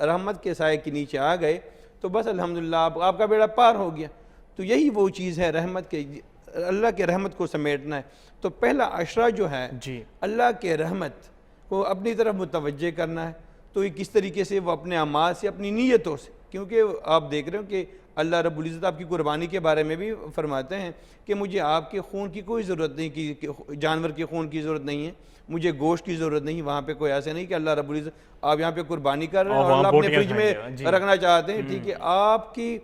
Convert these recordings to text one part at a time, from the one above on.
رحمت کے سائے کے نیچے آ گئے تو بس الحمدللہ آپ کا بیڑا پار ہو گیا. تو یہی وہ چیز ہے رحمت کے، اللہ کے رحمت کو سمیٹنا ہے. تو پہلا عشرہ جو ہے جی اللہ کے رحمت کو اپنی طرف متوجہ کرنا ہے. تو یہ کس طریقے سے؟ وہ اپنے اعمال سے، اپنی نیتوں سے. کیونکہ آپ دیکھ رہے ہو کہ اللہ رب العزت آپ کی قربانی کے بارے میں بھی فرماتے ہیں کہ مجھے آپ کے خون کی کوئی ضرورت نہیں، کہ جانور کے خون کی ضرورت نہیں ہے، مجھے گوشت کی ضرورت نہیں. وہاں پہ کوئی ایسے نہیں کہ اللہ رب العزت آپ یہاں پہ قربانی کر رہے ہیں اور اللہ اپنے فریج میں رکھنا چاہتے ہیں. ٹھیک ہے، آپ کی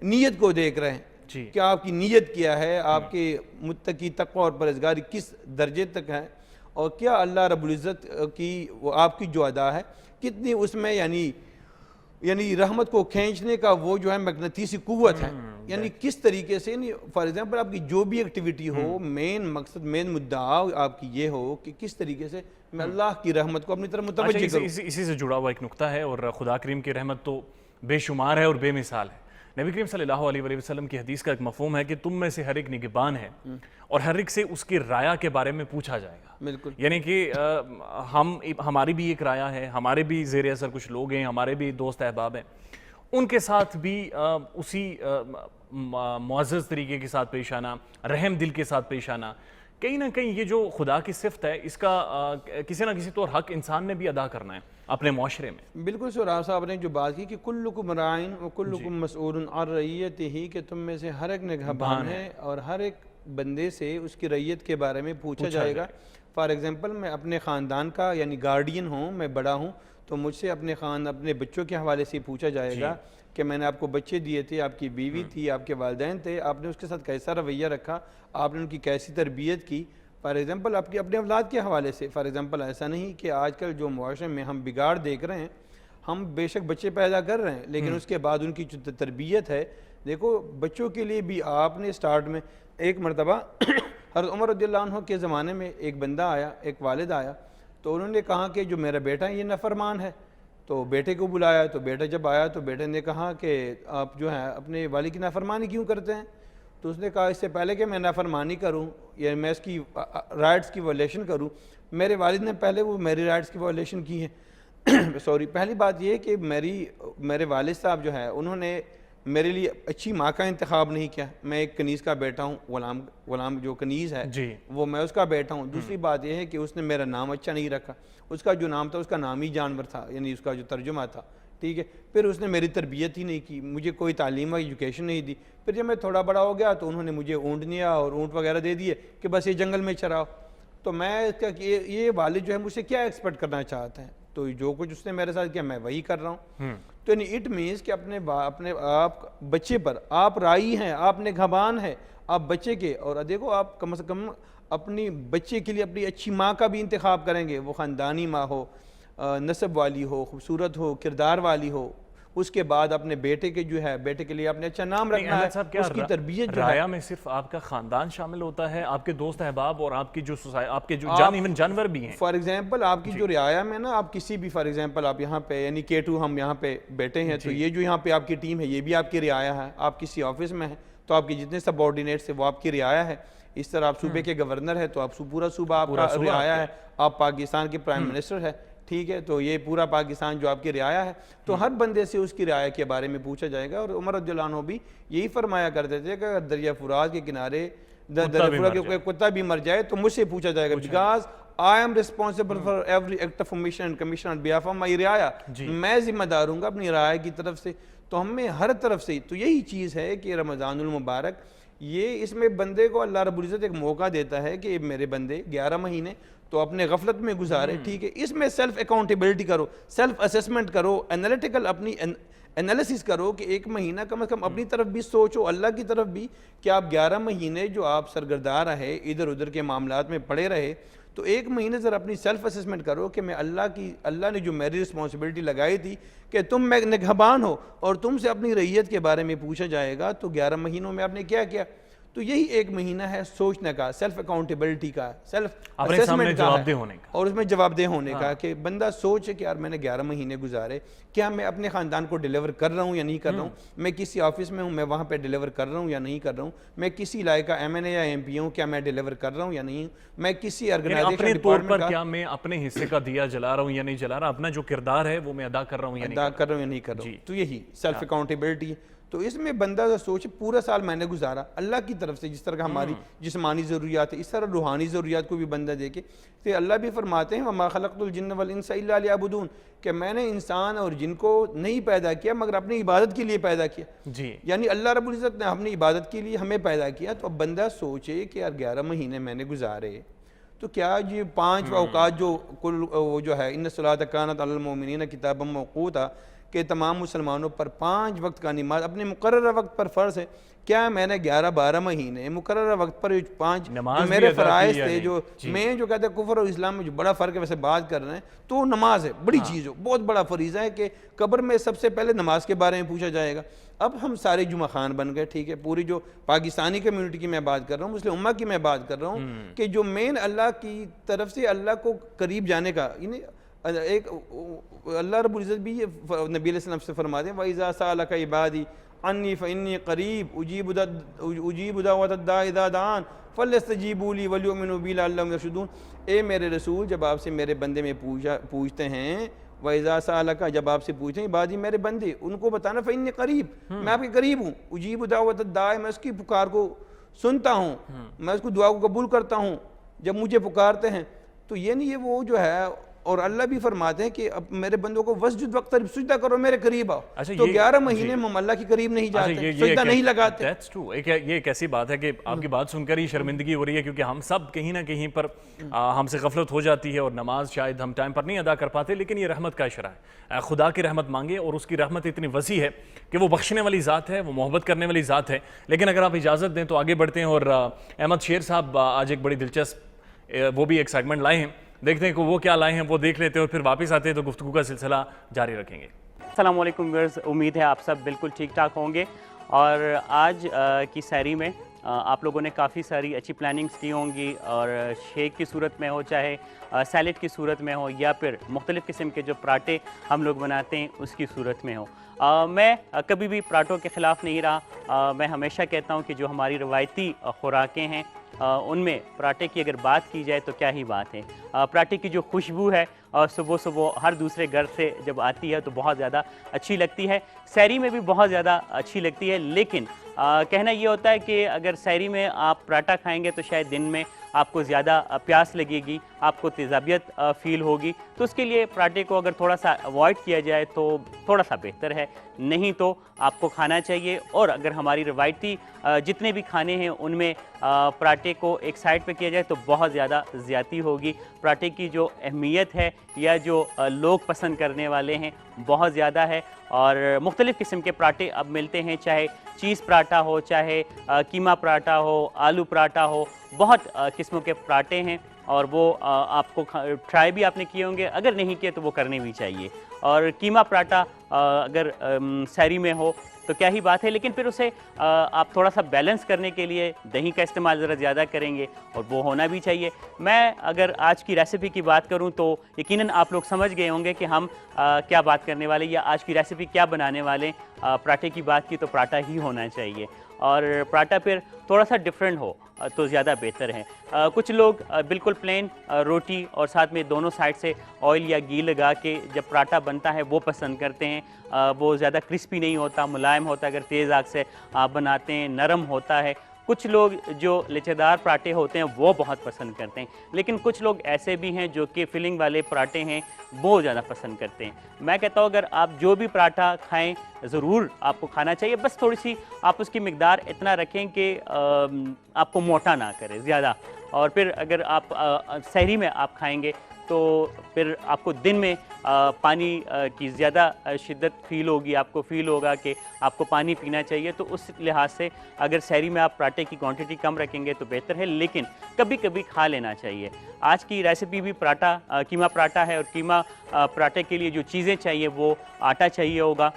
نیت کو دیکھ رہے ہیں کہ آپ کی نیت کیا ہے، آپ کے متقی تقوی اور پرہیزگاری کس درجے تک ہے، اور کیا اللہ رب العزت کی وہ آپ کی جو ادا ہے کتنی اس میں یعنی رحمت کو کھینچنے کا وہ جو ہے مغناطیسی قوت ہے. یعنی کس طریقے سے، فار ایگزامپل آپ کی جو بھی ایکٹیویٹی ہو، مین مقصد، مین مدعا آپ کی یہ ہو کہ کس طریقے سے میں اللہ کی رحمت کو اپنی طرف متوجہ کروں. اسی سے جڑا ہوا ایک نقطہ ہے، اور خدا کریم کی رحمت تو بے شمار ہے اور بے مثال ہے. نبی کریم صلی اللہ علیہ وآلہ وسلم کی حدیث کا ایک مفہوم ہے کہ تم میں سے ہر ایک نگہبان ہے اور ہر ایک سے اس کی رایا کے بارے میں پوچھا جائے گا. بالکل. یعنی کہ ہماری بھی ایک رایا ہے، ہمارے بھی زیر اثر کچھ لوگ ہیں، ہمارے بھی دوست احباب ہیں، ان کے ساتھ بھی اسی معزز طریقے کے ساتھ پیش آنا، رحم دل کے ساتھ پیش آنا. کہیں نہ کہیں یہ جو خدا کی صفت ہے، اس کا کسی نہ کسی طور حق انسان نے بھی ادا کرنا ہے اپنے معاشرے میں. بالکل سہراب صاحب نے جو بات کی کہ کلکم راعٍ وکلکم مسئول عن رعیتہ، کہ تم میں سے ہر ایک نگہبان ہے اور ہر ایک بندے سے اس کی رعیت کے بارے میں پوچھا جائے گا. فار ایگزامپل میں اپنے خاندان کا یعنی گارڈین ہوں، میں بڑا ہوں، تو مجھ سے اپنے بچوں کے حوالے سے پوچھا جائے گا کہ میں نے آپ کو بچے دیے تھے، آپ کی بیوی تھی، آپ کے والدین تھے، آپ نے اس کے ساتھ کیسا رویہ رکھا، آپ نے ان کی کیسی تربیت کی. فار ایگزامپل آپ کی اپنے اولاد کے حوالے سے. فار ایگزامپل ایسا نہیں کہ آج کل جو معاشرے میں ہم بگاڑ دیکھ رہے ہیں، ہم بے شک بچے پیدا کر رہے ہیں لیکن اس کے بعد ان کی جو تربیت ہے، دیکھو بچوں کے لیے بھی آپ نے سٹارٹ میں ایک مرتبہ حضرت عمر رضی اللہ عنہ کے زمانے میں ایک بندہ آیا، ایک والد آیا، تو انہوں نے کہا کہ جو میرا بیٹا ہے یہ نافرمان ہے. تو بیٹے کو بلایا، تو بیٹا جب آیا تو بیٹے نے کہا کہ آپ جو ہے اپنے والد کی نافرمانی کیوں کرتے ہیں؟ تو اس نے کہا اس سے پہلے کہ میں نافرمانی کروں یا میں اس کی رائٹس کی وائلیشن کروں، میرے والد نے پہلے وہ میری رائٹس کی وائلیشن کی ہے. سوری، پہلی بات یہ کہ میرے والد صاحب جو ہے انہوں نے میرے لیے اچھی ماں کا انتخاب نہیں کیا. میں ایک کنیز کا بیٹا ہوں، غلام جو کنیز ہے وہ میں اس کا بیٹا ہوں. دوسری بات یہ ہے کہ اس نے میرا نام اچھا نہیں رکھا، اس کا جو نام تھا اس کا نام ہی جانور تھا، یعنی اس کا جو ترجمہ تھا. ٹھیک ہے، پھر اس نے میری تربیت ہی نہیں کی، مجھے کوئی تعلیم و ایجوکیشن نہیں دی. پھر جب میں تھوڑا بڑا ہو گیا تو انہوں نے مجھے اونٹنیاں اور اونٹ وغیرہ دے دیے کہ بس یہ جنگل میں چراؤ. تو میں یہ والد جو ہے مجھ سے کیا ایکسپیکٹ کرنا چاہتے ہیں؟ تو جو کچھ اس نے میرے ساتھ کیا میں وہی کر رہا ہوں. تو یعنی اٹ مینس کہ اپنے آپ بچے پر آپ رائی ہیں، آپ نگہبان ہیں آپ بچے کے. اور دیکھو آپ کم از کم اپنی بچے کے لیے اپنی اچھی ماں کا بھی انتخاب کریں گے، وہ خاندانی ماں ہو، نسب والی ہو، خوبصورت ہو، کردار والی ہو. اس کے بعد اپنے بیٹے کے جو ہے بیٹے کے لیے اپنے اچھا نام رکھنا ہے، اس کی تربیت جو ہے. رایا میں صرف آپ کا خاندان شامل ہوتا ہے، آپ کے دوست احباب اور آپ کی جو آپ کے جو جانور بھی ہیں؟ فار ایگزامپل آپ کی جو رعایا میں نا، آپ کسی بھی فار ایگزامپل آپ یہاں پہ یعنی K2 ہم یہاں پہ بیٹھے ہیں، تو یہ جو یہاں پہ آپ کی ٹیم ہے یہ بھی آپ کی رعایا ہے. آپ کسی آفس میں ہیں تو آپ کے جتنے سب آرڈینیٹس ہیں وہ آپ کی رعایا ہے. اس طرح آپ صوبے کے گورنر ہے تو آپ پورا صوبہ آپ کا رعایا ہے. آپ پاکستان کے پرائم منسٹر ہے، ٹھیک ہے، تو یہ پورا پاکستان جو آپ کی رعایا ہے. تو ہر بندے سے اس کی رعایا کے بارے میں پوچھا جائے گا. اور عمر رضی اللہ عنہ بھی یہی فرمایا کرتے تھے کہ اگر دریا فرات کے کنارے دریا فرات کے کوئی کتا بھی مر جائے تو مجھ سے پوچھا جائے گا، because I am responsible for every act of omission and commission on behalf of my رعایا. میں ذمہ دار ہوں گا اپنی رعایا کی طرف سے. تو ہمیں ہر طرف سے تو یہی چیز ہے کہ رمضان المبارک یہ اس میں بندے کو اللہ رب العزت ایک موقع دیتا ہے کہ میرے بندے 11 مہینے تو اپنے غفلت میں گزارے. ٹھیک ہے، اس میں سیلف اکاؤنٹیبلٹی کرو، سیلف اسیسمنٹ کرو، انالیٹیکل اپنی انالیسس کرو کہ ایک مہینہ کم از کم اپنی طرف بھی سوچو، اللہ کی طرف بھی، کہ آپ 11 مہینے جو آپ سرگردہ رہے، ادھر ادھر کے معاملات میں پڑے رہے، تو ایک مہینے ذرا اپنی سیلف اسیسمنٹ کرو کہ میں اللہ نے جو میری رسپانسبلٹی لگائی تھی کہ تم میں نگہبان ہو اور تم سے اپنی رعیت کے بارے میں پوچھا جائے گا، تو 11 مہینوں میں آپ نے کیا کیا. تو یہی ایک مہینہ ہے سوچنے کا، سیلف اکاؤنٹیبلٹی کا، سیلف اپنے سامنے جواب دہ ہونے کا، اور اس میں جواب دہ ہونے کا کہ بندہ سوچے کہ یار میں نے 11 مہینے گزارے، کیا میں اپنے خاندان کو ڈیلیور کر رہا ہوں یا نہیں کر رہا ہوں، میں کسی آفس میں ہوں میں وہاں پہ ڈیلیور کر رہا ہوں یا نہیں کر رہا ہوں، میں کسی علاقے کا ایم این اے یا ایم پی ہوں کیا میں ڈیلیور کر رہا ہوں یا نہیں ہوں، میں کسی آرگنائزیشن اپنے طور پر کیا میں اپنے حصے کا دیا جلا رہا ہوں یا نہیں جلا رہا، اپنا جو کردار ہے وہ میں ادا کر رہا ہوں یا نہیں کر رہا ہوں یا نہیں کر رہا ہوں، تو یہی سیلف اکاؤنٹیبلٹی۔ تو اس میں بندہ سوچے پورا سال میں نے گزارا اللہ کی طرف سے، جس طرح ہماری جسمانی ضروریات ہے اس طرح روحانی ضروریات کو بھی بندہ دیکھے۔ تو اللہ بھی فرماتے ہیں وَمَا خَلَقْتُ الْجِنَّ وَالْإِنسَ إِلَّا لِيَعْبُدُونَ کہ میں نے انسان اور جن کو نہیں پیدا کیا مگر اپنی عبادت کے لیے پیدا کیا، جی یعنی اللہ رب العزت نے اپنی عبادت کے لیے ہمیں پیدا کیا۔ تو اب بندہ سوچے کہ یار 11 مہینے میں نے گزارے، تو کیا یہ 5 اوقات جو کل وہ جو ہے ان الصلاۃ کانت علی المؤمنین کتابا موقوتا کہ تمام مسلمانوں پر 5 وقت کا نماز اپنے مقررہ وقت پر فرض ہے، کیا میں نے 11-12 مہینے مقررہ وقت پر 5 جو میرے فرائض تھے، جو میں جو کہتے ہیں کفر اور اسلام میں جو بڑا فرق ہے ویسے بات کر رہے ہیں، تو نماز ہے بڑی چیز ہو، بہت بڑا فریضہ ہے کہ قبر میں سب سے پہلے نماز کے بارے میں پوچھا جائے گا۔ اب ہم سارے جمعہ خان بن گئے، ٹھیک ہے، پوری جو پاکستانی کمیونٹی کی میں بات کر رہا ہوں، مسلم امہ کی میں بات کر رہا ہوں کہ جو مین اللہ کی طرف سے اللہ کو قریب جانے کا، یعنی ایک اللہ رب العزت بھی یہ نبی علیہ السلام سے فرماتے ہیں وَإِذَا سَأَلَكَ عِبَادِي عَنِّي فَإِنِّي قَرِيبٌ أُجِيبُ دَعْوَةَ الدَّاعِ إِذَا دَعَانِ فَلْيَسْتَجِيبُوا لِي وَلْيُؤْمِنُوا بِي لَعَلَّهُمْ يَرْشُدُونَ۔ اے میرے رسول جب آپ سے میرے بندے میں پوچھتے ہیں، وَإِذَا سَأَلَكَ جب آپ سے پوچھتے ہیں عبادی میرے بندے، ان کو بتانا فَإِنِّي قَرِيبٌ میں آپ کے قریب ہوں، أُجِيبُ دَعْوَةَ الدَّاعِ میں اس کی پکار کو سنتا ہوں، میں اس کو دعا کو قبول کرتا ہوں جب مجھے پکارتے ہیں۔ تو یہ نہیں، یہ وہ جو ہے، اور اللہ بھی فرماتے ہیں کہ اب میرے بندوں کو وسجد وقترب سجدہ کرو میرے قریب آؤ۔ تو 11 مہینے ہم اللہ کے قریب نہیں جاتے، سجدہ نہیں لگاتے۔ یہ ایک ایسی بات ہے کہ آپ کی بات سن کر ہی شرمندگی ہو رہی ہے، کیونکہ ہم سب کہیں نہ کہیں پر ہم سے غفلت ہو جاتی ہے اور نماز شاید ہم ٹائم پر نہیں ادا کر پاتے، لیکن یہ رحمت کا اشارہ ہے۔ خدا کی رحمت مانگے اور اس کی رحمت اتنی وسیع ہے کہ وہ بخشنے والی ذات ہے، وہ محبت کرنے والی ذات ہے۔ لیکن اگر آپ اجازت دیں تو آگے بڑھتے ہیں، اور احمد شیر صاحب آج ایک بڑی دلچسپ وہ بھی ایک سیگمنٹ لائے ہیں، دیکھتے ہیں کہ وہ کیا لائے ہیں، وہ دیکھ لیتے ہیں اور پھر واپس آتے ہیں تو گفتگو کا سلسلہ جاری رکھیں گے۔ السلام علیکم ویئرز، امید ہے آپ سب بالکل ٹھیک ٹھاک ہوں گے، اور آج کی سحری میں آپ لوگوں نے کافی ساری اچھی پلاننگز کی ہوں گی، اور شیک کی صورت میں ہو، چاہے سیلڈ کی صورت میں ہو، یا پھر مختلف قسم کے جو پراٹھے ہم لوگ بناتے ہیں اس کی صورت میں ہو۔ میں کبھی بھی پراٹھوں کے خلاف نہیں رہا، میں ہمیشہ کہتا ہوں کہ جو ہماری روایتی خوراکیں ہیں ان میں پراٹھے کی اگر بات کی جائے تو کیا ہی بات ہے۔ پراٹھے کی جو خوشبو ہے صبح صبح ہر دوسرے گھر سے جب آتی ہے تو بہت زیادہ اچھی لگتی ہے، سحری میں بھی بہت زیادہ اچھی لگتی ہے، لیکن کہنا یہ ہوتا ہے کہ اگر سحری میں آپ پراٹھا کھائیں گے تو شاید دن میں آپ کو زیادہ پیاس لگے گی، آپ کو تیزابیت فیل ہوگی، تو اس کے لیے پراٹھے کو اگر تھوڑا سا اوائڈ کیا جائے تو تھوڑا سا بہتر ہے، نہیں تو آپ کو کھانا چاہیے۔ اور اگر ہماری روایتی جتنے بھی کھانے ہیں ان میں پراٹھے کو ایک سائڈ پہ کیا جائے تو بہت زیادہ زیادتی ہوگی۔ پراٹھے کی جو اہمیت ہے یا جو لوگ پسند کرنے والے ہیں بہت زیادہ ہے، اور مختلف قسم کے پراٹھے اب ملتے ہیں، چاہے چیز پراٹھا ہو، چاہے قیمہ پراٹھا ہو، آلو پراٹھا ہو، بہت قسموں کے پراٹھے ہیں، اور وہ آپ کو ٹرائی بھی آپ نے کیے ہوں گے، اگر نہیں کیے تو وہ کرنے بھی چاہیے۔ اور قیمہ پراٹھا اگر سحری میں ہو تو کیا ہی بات ہے، لیکن پھر اسے آپ تھوڑا سا بیلنس کرنے کے لیے دہی کا استعمال ذرا زیادہ کریں گے، اور وہ ہونا بھی چاہیے۔ میں اگر آج کی ریسیپی کی بات کروں تو یقیناً آپ لوگ سمجھ گئے ہوں گے کہ ہم کیا بات کرنے والے، یا آج کی ریسیپی کیا بنانے والے۔ پراٹھے کی بات کی تو پراٹھا ہی ہونا چاہیے، اور پراٹھا پھر تھوڑا سا ڈیفرنٹ ہو تو زیادہ بہتر ہے۔ کچھ لوگ بالکل پلین روٹی اور ساتھ میں دونوں سائڈ سے آئل یا گھی لگا کے جب پراٹھا بنتا ہے وہ پسند کرتے ہیں، وہ زیادہ کرسپی نہیں ہوتا، ملائم ہوتا، اگر تیز آگ سے آپ بناتے ہیں نرم ہوتا ہے۔ کچھ لوگ جو لچے دار پراٹھے ہوتے ہیں وہ بہت پسند کرتے ہیں، لیکن کچھ لوگ ایسے بھی ہیں جو کہ فلنگ والے پراٹھے ہیں وہ زیادہ پسند کرتے ہیں۔ میں کہتا ہوں اگر آپ جو بھی پراٹھا کھائیں ضرور آپ کو کھانا چاہیے، بس تھوڑی سی آپ اس کی مقدار اتنا رکھیں کہ آپ کو موٹا نہ کرے زیادہ، اور پھر اگر آپ سحری میں آپ کھائیں گے تو پھر آپ کو دن میں پانی کی زیادہ شدت فیل ہوگی، آپ کو فیل ہوگا کہ آپ کو پانی پینا چاہیے، تو اس لحاظ سے اگر سحری میں آپ پراٹھے کی کوانٹٹی کم رکھیں گے تو بہتر ہے، لیکن کبھی کبھی کھا لینا چاہیے۔ آج کی ریسیپی بھی پراٹھا قیمہ پراٹھا ہے، اور قیمہ پراٹھے کے لیے جو چیزیں چاہیے وہ آٹا چاہیے ہوگا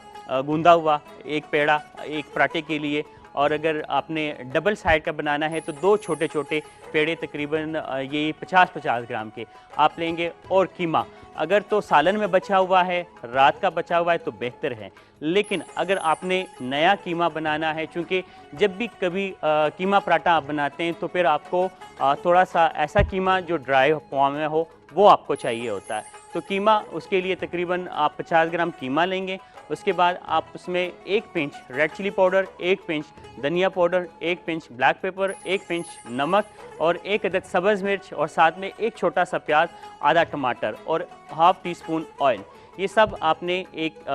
گوندا ہوا، ایک پیڑا ایک پراٹھے کے لیے، اور اگر آپ نے ڈبل سائڈ کا بنانا ہے تو 2 چھوٹے چھوٹے پیڑے تقریباً یہ 50-50 گرام کے آپ لیں گے. اور قیمہ اگر تو سالن میں بچا ہوا ہے، رات کا بچا ہوا ہے تو بہتر ہے. لیکن اگر آپ نے نیا قیمہ بنانا ہے، چونکہ جب بھی کبھی قیمہ پراٹھا آپ بناتے ہیں تو پھر آپ کو تھوڑا سا ایسا قیمہ جو ڈرائی فارم میں ہو وہ آپ کو چاہیے ہوتا ہے. تو قیمہ اس کے لیے تقریباً آپ 50 گرام قیمہ لیں گے. اس کے بعد آپ اس میں 1 پنچ ریڈ چلی پاؤڈر، 1 پنچ دھنیا پاؤڈر، 1 پنچ بلیک پیپر، 1 پنچ نمک اور 1 عدد سبز مرچ اور ساتھ میں 1 چھوٹا سا پیاز، آدھا ٹماٹر اور ½ ٹی اسپون آئل، یہ سب آپ نے ایک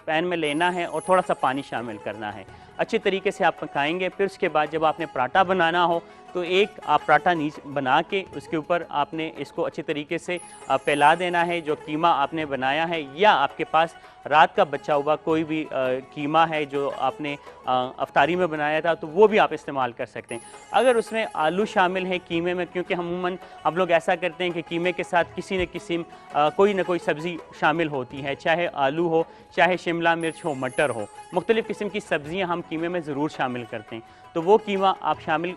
پین میں لینا ہے اور تھوڑا سا پانی شامل کرنا ہے. اچھے طریقے سے آپ پکائیں گے. پھر اس کے بعد جب آپ نے پراٹھا بنانا ہو تو ایک آپ پراٹھا بنا کے اس کے اوپر آپ نے اس کو اچھے طریقے سے پھیلا دینا ہے جو قیمہ آپ نے بنایا ہے، یا آپ کے پاس رات کا بچا ہوا کوئی بھی قیمہ ہے جو آپ نے افطاری میں بنایا تھا تو وہ بھی آپ استعمال کر سکتے ہیں. اگر اس میں آلو شامل ہے قیمے میں، کیونکہ عموماً ہم لوگ ایسا کرتے ہیں کہ قیمے کے ساتھ کسی نہ کسی کوئی نہ کوئی سبزی شامل ہوتی ہے، چاہے آلو ہو، چاہے شملہ مرچ ہو، مٹر ہو، مختلف قسم کی سبزیاں ہم قیمے میں ضرور شامل کرتے ہیں. تو وہ قیمہ آپ شامل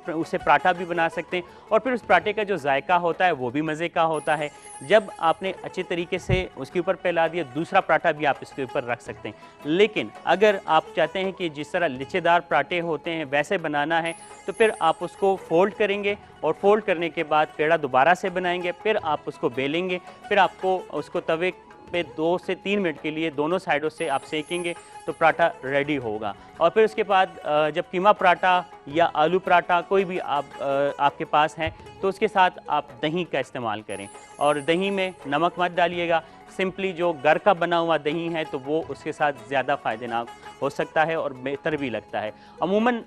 اسے پراٹھا بھی بنا سکتے ہیں اور پھر اس پراٹھے کا جو ذائقہ ہوتا ہے وہ بھی مزے کا ہوتا ہے. جب آپ نے اچھے طریقے سے اس کے اوپر پھیلا دیا، دوسرا پراٹھا بھی آپ اس کے اوپر رکھ سکتے ہیں. لیکن اگر آپ چاہتے ہیں کہ جس طرح لچے دار پراٹھے ہوتے ہیں ویسے بنانا ہے تو پھر آپ اس کو فولڈ کریں گے اور فولڈ کرنے کے بعد پیڑا دوبارہ سے بنائیں گے. پھر آپ اس کو بیلیں گے، پھر آپ کو اس کو توے پہ 2 سے 3 منٹ کے لیے دونوں سائڈوں سے آپ سیکیں گے تو پراٹھا ریڈی ہوگا. اور پھر اس کے بعد جب قیمہ پراٹھا یا آلو پراٹھا کوئی بھی آپ کے پاس ہے تو اس کے ساتھ آپ دہی کا استعمال کریں. اور دہی میں نمک مت ڈالیے گا، سمپلی جو گھر کا بنا ہوا دہی ہے تو وہ اس کے ساتھ زیادہ فائدہ ناک ہو سکتا ہے اور بہتر بھی لگتا ہے. عموماً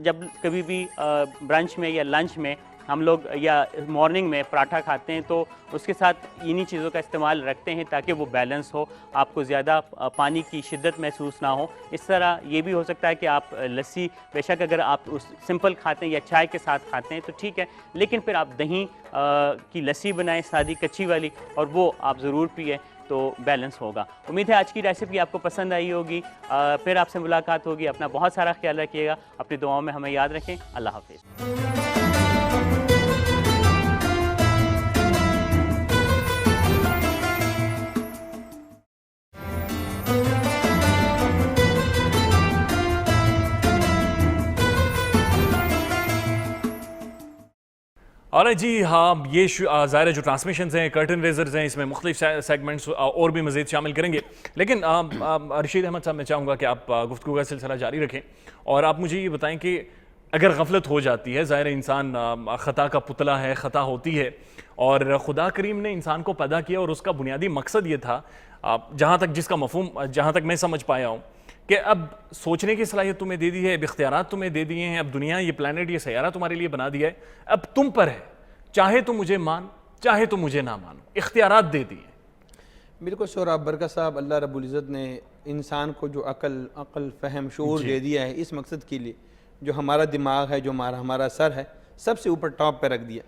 جب کبھی بھی برنچ میں یا لنچ میں ہم لوگ یا مارننگ میں پراٹھا کھاتے ہیں تو اس کے ساتھ انہی چیزوں کا استعمال رکھتے ہیں تاکہ وہ بیلنس ہو، آپ کو زیادہ پانی کی شدت محسوس نہ ہو. اس طرح یہ بھی ہو سکتا ہے کہ آپ لسی بے شک اگر آپ اس سمپل کھاتے ہیں یا چائے کے ساتھ کھاتے ہیں تو ٹھیک ہے، لیکن پھر آپ دہی کی لسی بنائیں سادی کچی والی اور وہ آپ ضرور پئیں تو بیلنس ہوگا. امید ہے آج کی ریسیپی آپ کو پسند آئی ہوگی. پھر آپ سے ملاقات ہوگی. اپنا بہت سارا خیال رکھیے گا، اپنی دعاؤں میں ہمیں یاد رکھیں. اللہ حافظ. اور جی ہاں، یہ ظاہر ہے جو ٹرانسمیشنز ہیں، کرٹن ریزرز ہیں، اس میں مختلف سیگمنٹس اور بھی مزید شامل کریں گے. لیکن رشید احمد صاحب میں چاہوں گا کہ آپ گفتگو کا سلسلہ جاری رکھیں اور آپ مجھے یہ بتائیں کہ اگر غفلت ہو جاتی ہے، ظاہر انسان خطا کا پتلا ہے، خطا ہوتی ہے، اور خدا کریم نے انسان کو پیدا کیا اور اس کا بنیادی مقصد یہ تھا، جہاں تک جس کا مفہوم جہاں تک میں سمجھ پایا ہوں، کہ اب سوچنے کی صلاحیت تمہیں دے دی ہے، اب اختیارات تمہیں دے دیے ہیں، اب دنیا یہ پلانٹ یہ سیارہ تمہارے لیے بنا دیا ہے، اب تم پر ہے، چاہے تو مجھے مان، چاہے تو مجھے نہ مانو، اختیارات دے دیے. بالکل سہراب برکت صاحب، اللہ رب العزت نے انسان کو جو عقل فہم شعور دے دیا ہے اس مقصد کے لیے، جو ہمارا دماغ ہے، جو ہمارا سر ہے، سب سے اوپر ٹاپ پہ رکھ دیا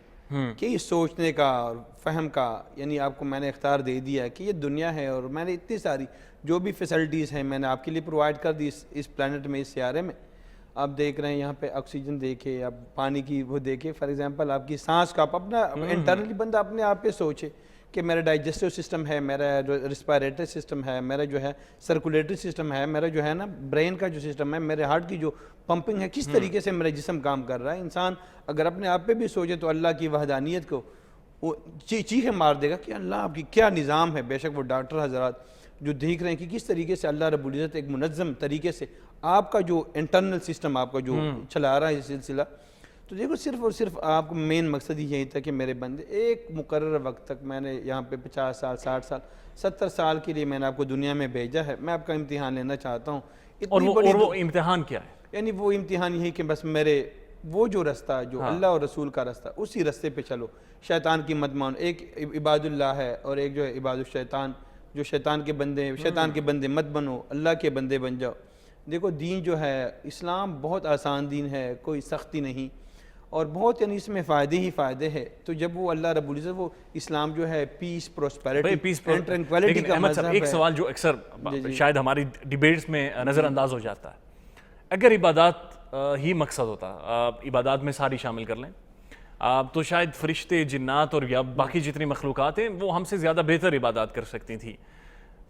کہ اس سوچنے کا اور فہم کا، یعنی آپ کو میں نے اختیار دے دیا کہ یہ دنیا ہے اور میں نے اتنی ساری جو بھی فیسلٹیز ہیں میں نے آپ کے لیے پرووائڈ کر دی اس پلانٹ میں، اس سیارے میں. آپ دیکھ رہے ہیں یہاں پہ آکسیجن دیکھے، آپ پانی کی وہ دیکھے، فار ایگزامپل آپ کی سانس کا، آپ اپنا انٹرنلی بندہ اپنے آپ پہ سوچے کہ میرا ڈائجسٹو سسٹم ہے، میرا ریسپائریٹری سسٹم ہے، میرا جو ہے سرکولیٹری سسٹم ہے، میرا جو ہے نا برین کا جو سسٹم ہے، میرے ہارٹ کی جو پمپنگ ہے، کس طریقے سے میرا جسم کام کر رہا ہے. انسان اگر اپنے آپ پہ بھی سوچے تو اللہ کی وحدانیت کو وہ چیخیں مار دے گا کہ اللہ آپ کی کیا نظام ہے. بے شک وہ ڈاکٹر حضرات جو دیکھ رہے ہیں کہ کس طریقے سے اللہ رب العزت ایک منظم طریقے سے آپ کا جو انٹرنل سسٹم آپ کا جو چلا رہا ہے یہ سلسلہ، تو دیکھو صرف اور صرف آپ کو مین مقصد ہی یہی تھا کہ میرے بندے ایک مقرر وقت تک، میں نے یہاں پہ 50 سال 60 سال 70 سال کے لیے میں نے آپ کو دنیا میں بھیجا ہے، میں آپ کا امتحان لینا چاہتا ہوں. اور وہ امتحان کیا ہے؟ یعنی وہ امتحان یہی کہ بس میرے وہ جو رستہ جو اللہ اور رسول کا رستہ، اسی رستے پہ چلو، شیطان کی مت مانو. ایک عباد اللہ ہے اور ایک جو ہے عباد الشیطان، جو شیطان کے بندے مت بنو، اللہ کے بندے بن جاؤ. دیکھو دین جو ہے اسلام بہت آسان دین ہے، کوئی سختی نہیں، اور بہت یعنی اس میں فائدے ہی فائدے ہیں. تو جب وہ اللہ رب العزت وہ اسلام جو ہے پیس پروسپیرٹی اینڈ ٹرنکویلٹی کا مذہب ہے. ایک سوال جو اکثر شاید ہماری ڈیبیٹس میں نظر انداز ہو جاتا ہے، اگر عبادات ہی مقصد ہوتا، عبادات میں ساری شامل کر لیں، تو شاید فرشتے، جنات اور یا باقی جتنی مخلوقات ہیں وہ ہم سے زیادہ بہتر عبادات کر سکتی تھیں.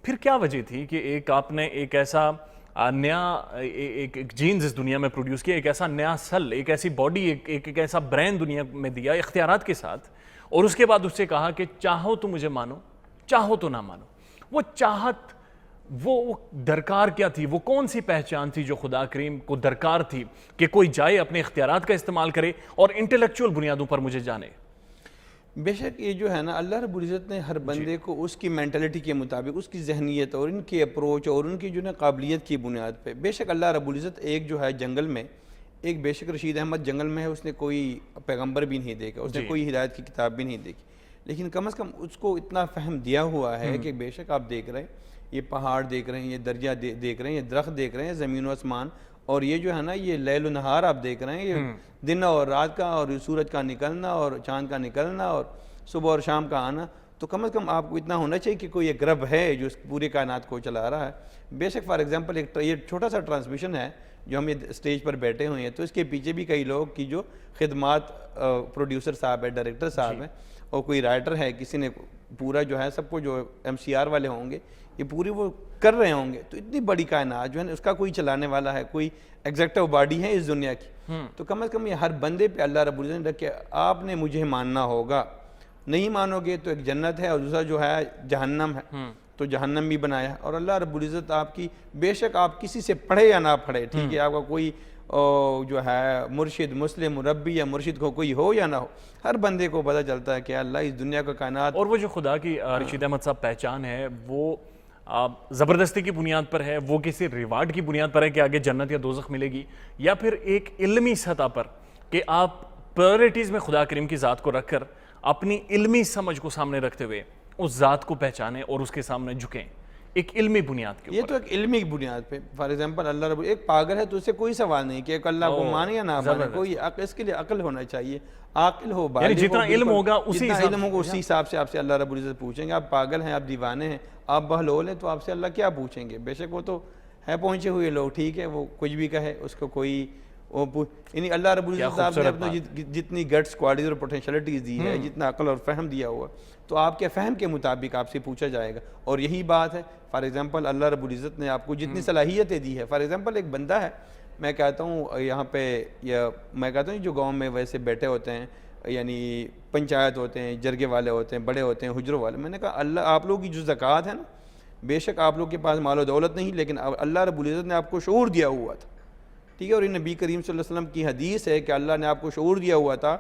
پھر کیا وجہ تھی کہ ایک آپ نے ایک ایسا نیا ایک جینز اس دنیا میں پروڈیوس کیا، ایک ایسا نیا سل، ایک ایسی باڈی، ایک ایسا برین دنیا میں دیا اختیارات کے ساتھ، اور اس کے بعد اس سے کہا کہ چاہو تو مجھے مانو، چاہو تو نہ مانو. وہ چاہت، وہ درکار کیا تھی؟ وہ کون سی پہچان تھی جو خدا کریم کو درکار تھی کہ کوئی جائے اپنے اختیارات کا استعمال کرے اور انٹلیکچوئل بنیادوں پر مجھے جانے؟ بے شک یہ جو ہے نا، اللہ رب العزت نے ہر بندے کو اس کی مینٹلٹی کے مطابق، اس کی ذہنیت اور ان کی اپروچ اور ان کی جو ہے قابلیت کی بنیاد پہ، بے شک اللہ رب العزت ایک جو ہے جنگل میں، ایک بے شک رشید احمد جنگل میں ہے، اس نے کوئی پیغمبر بھی نہیں دیکھا، اس نے کوئی ہدایت کی کتاب بھی نہیں دیکھی، لیکن کم از کم اس کو اتنا فہم دیا ہوا ہے کہ بے شک آپ دیکھ رہے ہیں، یہ پہاڑ دیکھ رہے ہیں، یہ دریا دیکھ رہے ہیں، یہ درخت دیکھ رہے ہیں، زمین و آسمان، اور یہ جو ہے نا یہ لیل و نہار آپ دیکھ رہے ہیں، یہ دن اور رات کا، اور سورج کا نکلنا اور چاند کا نکلنا اور صبح اور شام کا آنا، تو کم از کم آپ کو اتنا ہونا چاہیے کہ کوئی ایک رب ہے جو اس پورے کائنات کو چلا رہا ہے. بے شک فار ایگزامپل ایک یہ چھوٹا سا ٹرانسمیشن ہے جو ہم یہ اسٹیج پر بیٹھے ہوئے ہیں، تو اس کے پیچھے بھی کئی لوگ کی جو خدمات، پروڈیوسر صاحب ہے، ڈائریکٹر صاحب ہیں، اور کوئی رائٹر ہے، کسی نے پورا جو ہے سب کو، جو MCR والے ہوں گے، یہ پوری وہ کر رہے ہوں گے. تو اتنی بڑی کائنات جو ہے نا، اس کا کوئی چلانے والا ہے، کوئی ایگزیکٹو باڈی ہے اس دنیا کی. تو کم از کم یہ ہر بندے پہ اللہ رب العزت نے رکھے، آپ نے مجھے ماننا ہوگا، نہیں مانو گے تو ایک جنت ہے، اور دوسرا جو ہے جہنم ہے، تو جہنم بھی بنایا. اور اللہ رب العزت آپ کی، بے شک آپ کسی سے پڑھے یا نہ پڑھے، ٹھیک ہے، آپ کا کوئی جو ہے مرشد، مسلم، مربی یا مرشد کو کوئی ہو یا نہ ہو، ہر بندے کو پتہ چلتا ہے کہ اللہ اس دنیا کا کائنات. اور وہ جو خدا کی رشید احمد صاحب پہچان ہے، وہ زبردستی کی بنیاد پر ہے، وہ کسی ریوارڈ کی بنیاد پر ہے کہ آگے جنت یا دوزخ ملے گی، یا پھر ایک علمی سطح پر کہ آپ پرائرٹیز میں خدا کریم کی ذات کو رکھ کر اپنی علمی سمجھ کو سامنے رکھتے ہوئے اس ذات کو پہچانیں اور اس کے سامنے جھکیں ایک علمی بنیاد کے اوپر؟ یہ تو ایک علمی بنیاد پہ. فار ایگزامپل اللہ رب ایک پاگل ہے تو اس سے کوئی سوال نہیں کہ ایک اللہ کو مانے یا نہ مانے، کوئی اس کے لیے عقل ہونا چاہیے، عاقل ہو، بالغ ہو. یعنی جتنا علم ہوگا اسی حساب سے آپ سے اللہ رب العزت پوچھیں گے. آپ پاگل ہیں، آپ دیوانے ہیں، آپ بہلول ہیں، تو آپ سے اللہ کیا پوچھیں گے؟ بے شک وہ تو ہے پہنچے ہوئے لوگ، ٹھیک ہے، وہ کچھ بھی کہے، اس کو کوئی یعنی اللہ رب العزت صاحب نے اپنی جتنی گٹس، کوالٹیز اور پوٹینشلٹیز دی ہے، جتنا عقل اور فہم دیا ہوا، تو آپ کے فہم کے مطابق آپ سے پوچھا جائے گا. اور یہی بات ہے، فار ایگزامپل اللہ رب العزت نے آپ کو جتنی صلاحیتیں دی ہے. فار ایگزامپل ایک بندہ ہے، میں کہتا ہوں یہاں پہ، یا میں کہتا ہوں جو گاؤں میں ویسے بیٹھے ہوتے ہیں، یعنی پنچایت ہوتے ہیں، جرگے والے ہوتے ہیں، بڑے ہوتے ہیں، حجروں والے، میں نے کہا اللہ، آپ لوگ کی جو زکوٰۃ ہے نا، بے شک آپ لوگ کے پاس مال و دولت نہیں، لیکن اللہ رب العزت نے آپ کو شعور دیا ہوا تھا، ٹھیک ہے. اور یہ نبی کریم صلی اللہ علیہ وسلم کی حدیث ہے کہ اللہ نے آپ کو شعور دیا ہوا تھا.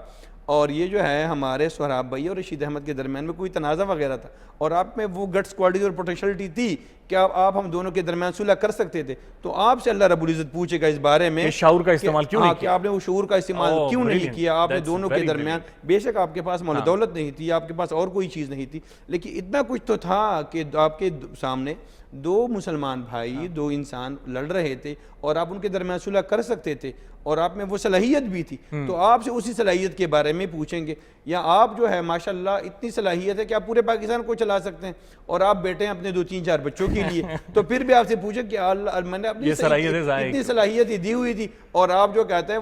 اور یہ جو ہے ہمارے سہراب بھائی اور رشید احمد کے درمیان میں کوئی تنازع وغیرہ تھا، اور آپ میں وہ گٹس، کوالٹیز اور پوٹینشلٹی تھی کہ آپ ہم دونوں کے درمیان صلح کر سکتے تھے. تو آپ سے اللہ رب العزت پوچھے گا اس بارے میں شعور کا استعمال کیوں نہیں کیا، کہ آپ نے وہ شعور کا استعمال کیوں نہیں کیا. آپ نے دونوں کے درمیان، بے شک آپ کے پاس مال و دولت نہیں تھی، آپ کے پاس اور کوئی چیز نہیں تھی، لیکن اتنا کچھ تو تھا کہ آپ کے سامنے دو مسلمان بھائی، دو انسان لڑ رہے تھے، اور آپ ان کے درمیان صلح کر سکتے تھے، اور آپ میں وہ صلاحیت بھی تھی. تو آپ سے اسی صلاحیت کے بارے میں پوچھیں گے. یا آپ جو ہے ماشاءاللہ اتنی صلاحیت ہے کہ آپ پورے پاکستان کو چلا سکتے ہیں، اور آپ بیٹھے ہیں اپنے 2-3-4 بچوں کے لیے، تو پھر بھی آپ سے پوچھیں کہ اللہ، میں نے اپنی اتنی صلاحیت ہی دی ہوئی تھی. اور آپ جو کہتے ہیں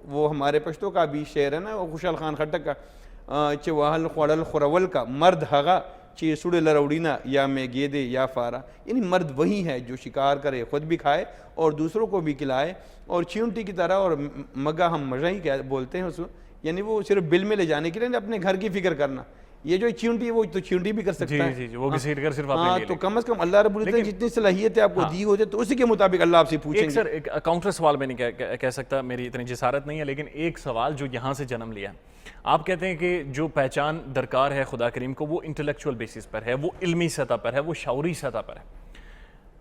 وہ ہمارے پشتوں کا بھی شعر ہے نا، وہ خوشحال خان خٹک کا، چواہل خوڑل خورول کا مرد ہگا چی سڑے لروڑینا، یا میں گیدے یا فارا. یعنی مرد وہی ہے جو شکار کرے، خود بھی کھائے اور دوسروں کو بھی کھلائے، اور چیونٹی کی طرح، اور مگا ہم مجھا ہی بولتے ہیں اس کو، یعنی وہ صرف بل میں لے جانے کے لیے اپنے گھر کی فکر کرنا. یہ جو چیونٹی ہے وہ تو چیونٹی بھی کر سکتا ہے، وہ گھسیٹ کر صرف اپنے لیے. تو کم از کم اللہ رب العزت جتنی صلاحیت ہے آپ کو دی ہوتی ہے، تو اسی کے مطابق اللہ آپ سے پوچھیں گے. سر ایک کاؤنٹر سوال میں نہیں کہہ سکتا، میری اتنی جسارت نہیں ہے، لیکن ایک سوال جو یہاں سے جنم لیا ہے. آپ کہتے ہیں کہ جو پہچان درکار ہے خدا کریم کو، وہ انٹلیکچوئل بیسس پر ہے، وہ علمی سطح پر ہے، وہ شعوری سطح پر ہے.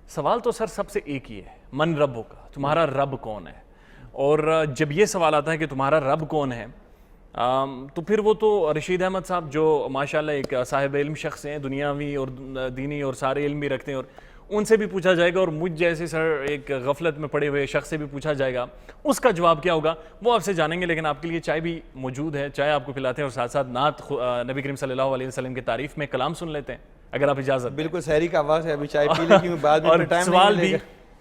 سوال تو سر سب سے ایک ہی ہے، من رب کا، تمہارا رب کون ہے؟ اور جب یہ سوال آتا ہے کہ تمہارا رب کون ہے، تو پھر وہ تو رشید احمد صاحب جو ماشاءاللہ ایک صاحب علم شخص ہیں، دنیاوی اور دینی اور سارے علم بھی رکھتے ہیں، اور ان سے بھی پوچھا جائے گا، اور مجھ جیسے سر ایک غفلت میں پڑے ہوئے شخص سے بھی پوچھا جائے گا، اس کا جواب کیا ہوگا وہ آپ سے جانیں گے. لیکن آپ کے لیے چائے بھی موجود ہے، چائے آپ کو پلاتے ہیں، اور ساتھ ساتھ نعت نبی کریم صلی اللہ علیہ وسلم کی تعریف میں کلام سن لیتے ہیں، اگر آپ اجازت. بالکل، سحری کا آواز ہے، ابھی چائے پی لیں گے، بعد میں ٹائم سوال بھی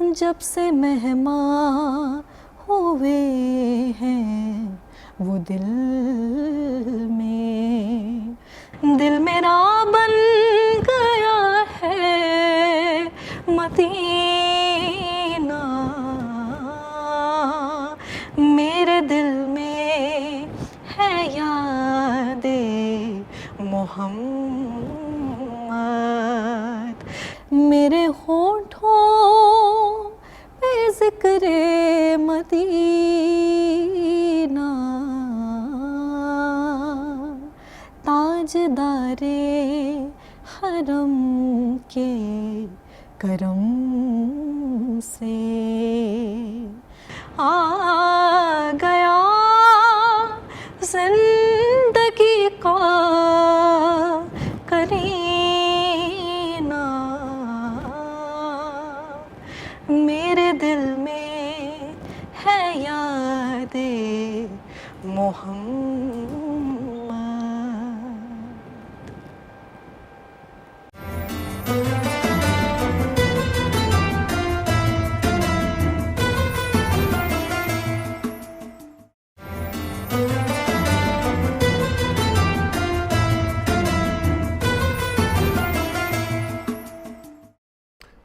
جب سے مہمان ہوئے ہیں وہ دل میرا بن گیا ہے مدینہ، میرے دل میں ہے یاد محمد، میرے ہونٹوں پہ ذکر مدینہ، تاجدار حرم کے کرم سے آ گیا زندگی کا کرینہ، میرے دل میں ہے یاد محمد۔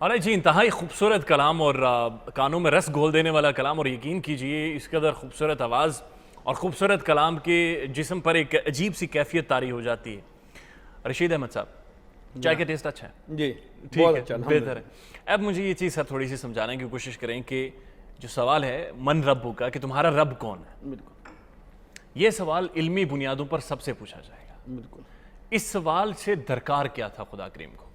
ارے جی، انتہائی خوبصورت کلام اور کانوں میں رس گھول دینے والا کلام، اور یقین کیجئے اس قدر خوبصورت آواز اور خوبصورت کلام کے جسم پر ایک عجیب سی کیفیت طاری ہو جاتی ہے۔ رشید احمد صاحب، چائے کا ٹیسٹ اچھا ہے؟ جی ٹھیک ہے، بہتر ہے۔ اب مجھے یہ چیز سر تھوڑی سی سمجھانے کی کوشش کریں کہ جو سوال ہے من ربو کا، کہ تمہارا رب کون ہے، بالکل یہ سوال علمی بنیادوں پر سب سے پوچھا جائے گا۔ بالکل۔ اس سوال سے درکار کیا تھا خدا کریم کو؟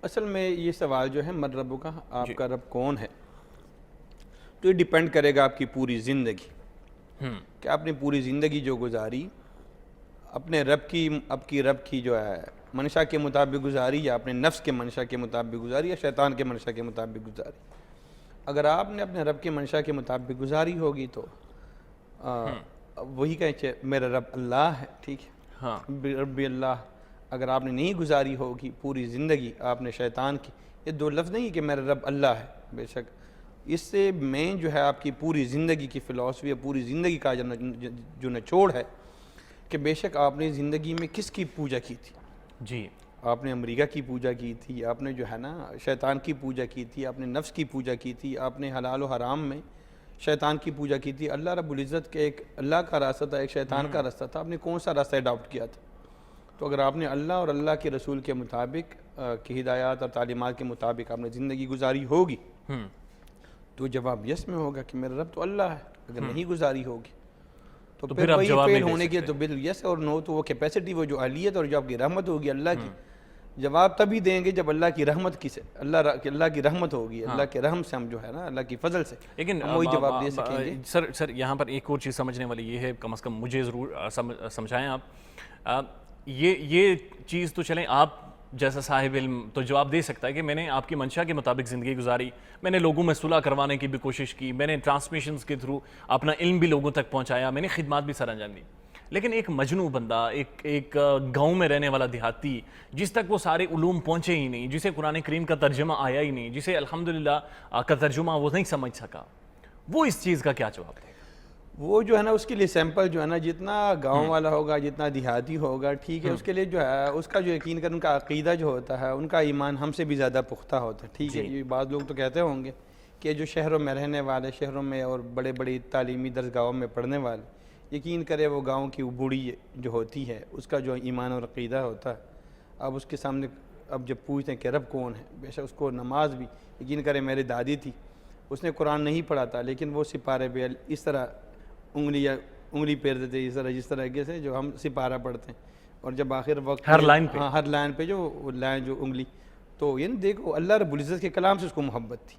اصل میں یہ سوال جو ہے من ربو کا، آپ کا رب کون ہے، تو یہ ڈیپینڈ کرے گا آپ کی پوری زندگی، کہ آپ نے پوری زندگی جو گزاری اپنے رب کی جو ہے منشا کے مطابق گزاری، یا اپنے نفس کے منشا کے مطابق گزاری، یا شیطان کے منشا کے مطابق گزاری۔ اگر آپ نے اپنے رب کے منشا کے مطابق گزاری ہوگی تو وہی کہیں میرا رب اللہ ہے، ٹھیک ہے، ہاں، رب اللہ۔ اگر آپ نے نہیں گزاری ہوگی پوری زندگی آپ نے شیطان کی، یہ دو لفظ نہیں کہ میرا رب اللہ ہے، بے شک اس سے مین جو ہے آپ کی پوری زندگی کی فلسفی ہے، پوری زندگی کا جو نچوڑ ہے کہ بے شک آپ نے زندگی میں کس کی پوجا کی تھی۔ جی، آپ نے امریکہ کی پوجا کی تھی، آپ نے جو ہے نا شیطان کی پوجا کی تھی، آپ نے نفس کی پوجا کی تھی، آپ نے حلال و حرام میں شیطان کی پوجا کی تھی۔ اللہ رب العزت کے ایک اللہ کا راستہ تھا، ایک شیطان کا راستہ تھا، آپ نے کون سا راستہ اڈاپٹ کیا تھا؟ تو اگر آپ نے اللہ اور اللہ کے رسول کے مطابق کی ہدایات اور تعلیمات کے مطابق آپ نے زندگی گزاری ہوگی تو جواب یس میں ہوگا کہ میرا رب تو اللہ ہے۔ اگر نہیں گزاری ہوگی تو پھر آپ وہی جواب فیل نہیں دے ہونے کی تو بل یس اور نو، تو وہ کیپیسٹی، وہ جو اہلیت اور جو آپ کی رحمت ہوگی اللہ کی، جواب تبھی دیں گے جب اللہ کی رحمت اللہ کی رحمت ہوگی، اللہ کے رحم سے ہم جو ہے نا اللہ کی فضل سے لیکن ہم وہی جواب دے سکیں گے۔ سر یہاں پر ایک اور چیز سمجھنے والی یہ ہے، کم از کم مجھے ضرور سمجھائیں آپ، یہ چیز تو چلیں آپ جیسا صاحب علم تو جواب دے سکتا ہے کہ میں نے آپ کی منشا کے مطابق زندگی گزاری، میں نے لوگوں میں صلح کروانے کی بھی کوشش کی، میں نے ٹرانسمیشنز کے تھرو اپنا علم بھی لوگوں تک پہنچایا، میں نے خدمات بھی سر انجام دی۔ لیکن ایک مجنوں بندہ، ایک گاؤں میں رہنے والا دیہاتی، جس تک وہ سارے علوم پہنچے ہی نہیں، جسے قرآن کریم کا ترجمہ آیا ہی نہیں، جسے الحمدللہ کا ترجمہ وہ نہیں سمجھ سکا، وہ اس چیز کا کیا جواب دے گا؟ وہ جو ہے نا اس کے لیے سیمپل جو ہے نا جتنا گاؤں والا ہوگا، جتنا دیہاتی ہوگا، ٹھیک ہے، اس کے لیے جو ہے اس کا جو یقین کر ان کا عقیدہ جو ہوتا ہے، ان کا ایمان ہم سے بھی زیادہ پختہ ہوتا ہے، ٹھیک ہے۔ یہ بعض لوگ تو کہتے ہوں گے کہ جو شہروں میں رہنے والے، شہروں میں اور بڑے بڑی تعلیمی درسگاہوں میں پڑھنے والے، یقین کرے وہ گاؤں کی بوڑھی جو ہوتی ہے اس کا جو ایمان اور عقیدہ ہوتا ہے، اب اس کے سامنے اب جب پوچھتے ہیں کہ رب کون ہے، بے شک اس کو نماز بھی، یقین کرے میری دادی تھی، اس نے قرآن نہیں پڑھا تھا، لیکن وہ سپارے پہ اس طرح انگلی پھیر دیتے، جس طرح سے جو ہم سپارہ پڑھتے ہیں، اور جب آخر وقت ہر لائن پہ، ہاں ہر لائن پہ جو لائن جو انگلی، تو یعنی دیکھو اللہ رب العزت کے کلام سے اس کو محبت تھی،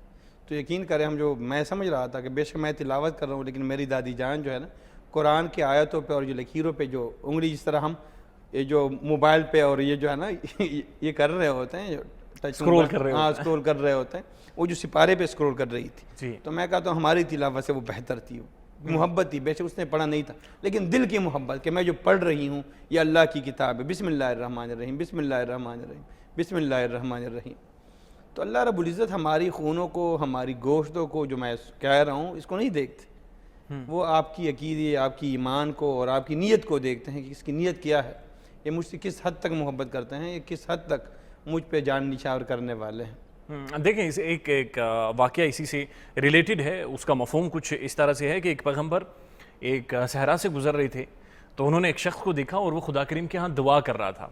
تو یقین کرے ہم جو میں سمجھ رہا تھا کہ بے شک میں تلاوت کر رہا ہوں، لیکن میری دادی جان جو ہے نا قرآن کی آیتوں پہ اور جو لکیروں پہ جو انگلی، جس طرح ہم یہ جو موبائل پہ اور یہ جو ہے نا یہ کر رہے ہوتے ہیں، اسکرول کر رہے ہوتے ہیں، ہاں اسکرول کر رہے ہوتے ہیں، وہ جو سپارے پہ اسکرول کر رہی تھی، تو میں کہتا ہوں ہماری تلاوت سے وہ بہتر تھی، محبت تھی، بے شک اس نے پڑھا نہیں تھا، لیکن دل کی محبت کہ میں جو پڑھ رہی ہوں یہ اللہ کی کتاب ہے، بسم اللہ الرحمن الرحیم، بسم اللہ الرحمن الرحیم، بسم اللہ الرحمن الرحیم۔ تو اللہ رب العزت ہماری خونوں کو, ہماری گوشتوں کو, جو میں کہہ رہا ہوں, اس کو نہیں دیکھتے. وہ آپ کی عقیدے, آپ کی ایمان کو اور آپ کی نیت کو دیکھتے ہیں کہ اس کی نیت کیا ہے, یہ مجھ سے کس حد تک محبت کرتے ہیں, یہ کس حد تک مجھ پہ جان نچھاور کرنے والے ہیں. دیکھیں اس ایک واقعہ اسی سے ریلیٹڈ ہے. اس کا مفہوم کچھ اس طرح سے ہے کہ ایک پیغمبر ایک صحرا سے گزر رہے تھے, تو انہوں نے ایک شخص کو دیکھا اور وہ خدا کریم کے ہاں دعا کر رہا تھا,